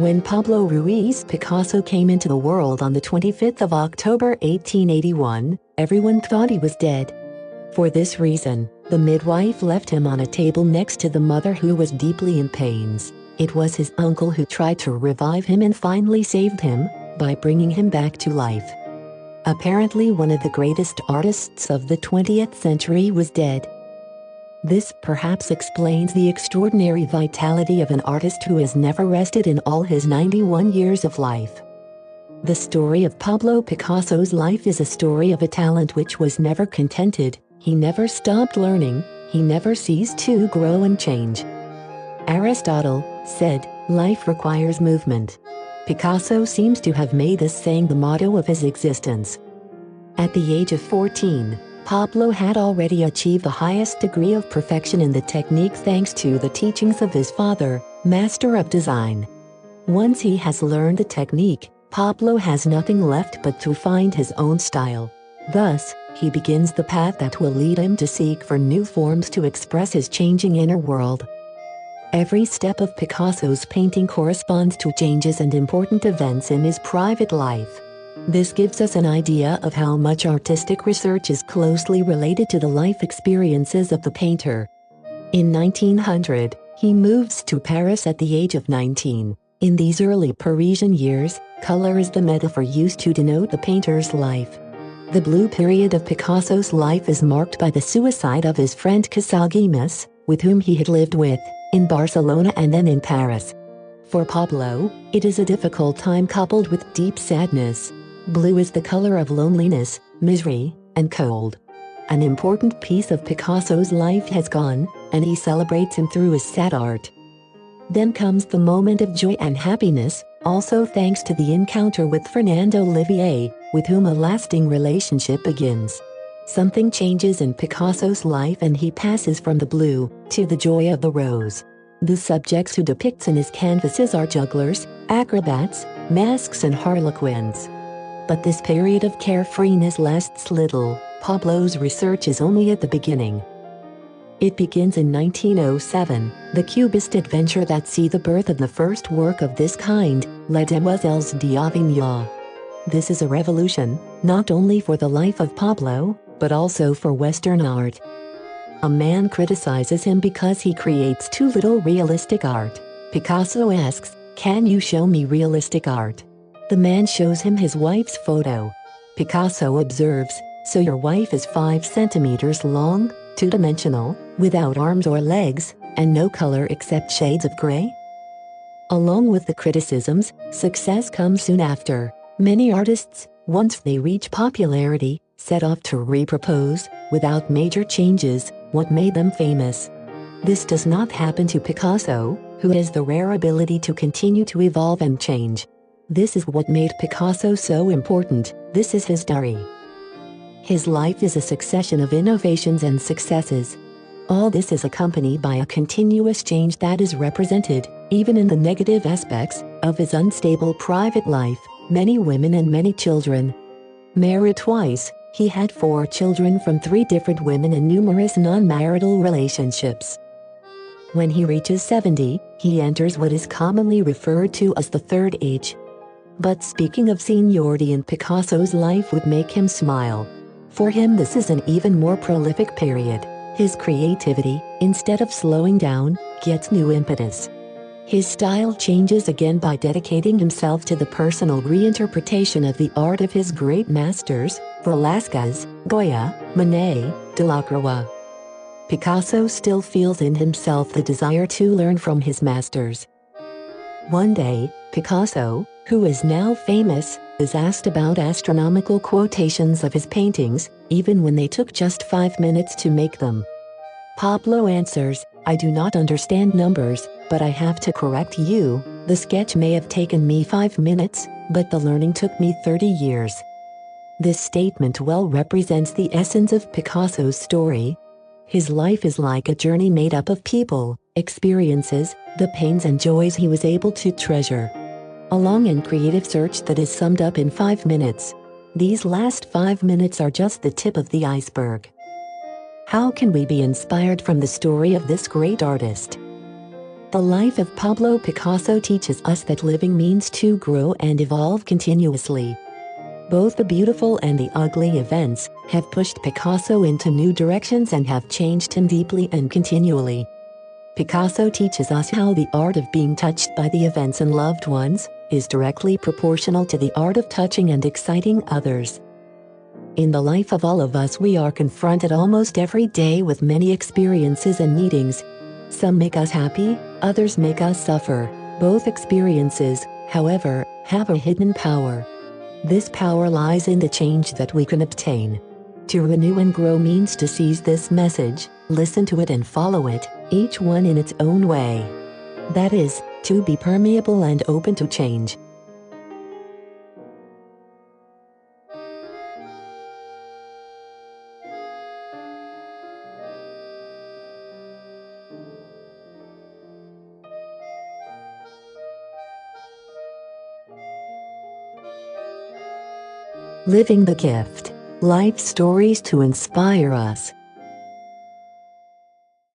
When Pablo Ruiz Picasso came into the world on the 25th of October 1881, everyone thought he was dead. For this reason, the midwife left him on a table next to the mother who was deeply in pains. It was his uncle who tried to revive him and finally saved him, by bringing him back to life. Apparently one of the greatest artists of the 20th century was dead. This perhaps explains the extraordinary vitality of an artist who has never rested in all his 91 years of life. The story of Pablo Picasso's life is a story of a talent which was never contented. He never stopped learning, he never ceased to grow and change. Aristotle said, "Life requires movement." Picasso seems to have made this saying the motto of his existence. At the age of 14, Pablo had already achieved the highest degree of perfection in the technique thanks to the teachings of his father, master of design. Once he has learned the technique, Pablo has nothing left but to find his own style. Thus, he begins the path that will lead him to seek for new forms to express his changing inner world. Every step of Picasso's painting corresponds to changes and important events in his private life. This gives us an idea of how much artistic research is closely related to the life experiences of the painter. In 1900, he moves to Paris at the age of 19. In these early Parisian years, color is the metaphor used to denote the painter's life. The blue period of Picasso's life is marked by the suicide of his friend Casagemas, with whom he had lived with, in Barcelona and then in Paris. For Pablo, it is a difficult time coupled with deep sadness. Blue is the color of loneliness, misery, and cold. An important piece of Picasso's life has gone, and he celebrates him through his sad art. Then comes the moment of joy and happiness, also thanks to the encounter with Fernando Olivier, with whom a lasting relationship begins. Something changes in Picasso's life and he passes from the blue to the joy of the rose. The subjects who depicts in his canvases are jugglers, acrobats, masks and harlequins. But this period of carefreeness lasts little. Pablo's research is only at the beginning. It begins in 1907, the Cubist adventure that see the birth of the first work of this kind, Les Demoiselles d'Avignon. This is a revolution, not only for the life of Pablo, but also for Western art. A man criticizes him because he creates too little realistic art. Picasso asks, "Can you show me realistic art?" The man shows him his wife's photo. Picasso observes, "So your wife is 5 centimeters long, two-dimensional, without arms or legs, and no color except shades of gray?" Along with the criticisms, success comes soon after. Many artists, once they reach popularity, set off to repropose, without major changes, what made them famous. This does not happen to Picasso, who has the rare ability to continue to evolve and change. This is what made Picasso so important. This is his diary. His life is a succession of innovations and successes. All this is accompanied by a continuous change that is represented, even in the negative aspects, of his unstable private life, many women and many children. Married twice, he had 4 children from 3 different women and numerous non-marital relationships. When he reaches 70, he enters what is commonly referred to as the third age. But speaking of seniority in Picasso's life would make him smile. For him this is an even more prolific period. His creativity, instead of slowing down, gets new impetus. His style changes again by dedicating himself to the personal reinterpretation of the art of his great masters, Velázquez, Goya, Monet, Delacroix. Picasso still feels in himself the desire to learn from his masters. One day, Picasso, who is now famous, is asked about astronomical quotations of his paintings, even when they took just 5 minutes to make them. Pablo answers, "I do not understand numbers, but I have to correct you. The sketch may have taken me 5 minutes, but the learning took me 30 years." This statement well represents the essence of Picasso's story. His life is like a journey made up of people, experiences, the pains and joys he was able to treasure. A long and creative search that is summed up in 5 minutes. These last 5 minutes are just the tip of the iceberg. How can we be inspired from the story of this great artist? The life of Pablo Picasso teaches us that living means to grow and evolve continuously. Both the beautiful and the ugly events have pushed Picasso into new directions and have changed him deeply and continually. Picasso teaches us how the art of being touched by the events and loved ones is directly proportional to the art of touching and exciting others. In the life of all of us, we are confronted almost every day with many experiences and meetings. Some make us happy, others make us suffer. Both experiences, however, have a hidden power. This power lies in the change that we can obtain. To renew and grow means to seize this message, listen to it and follow it, each one in its own way. That is, to be permeable and open to change. Living the gift. Life stories to inspire us.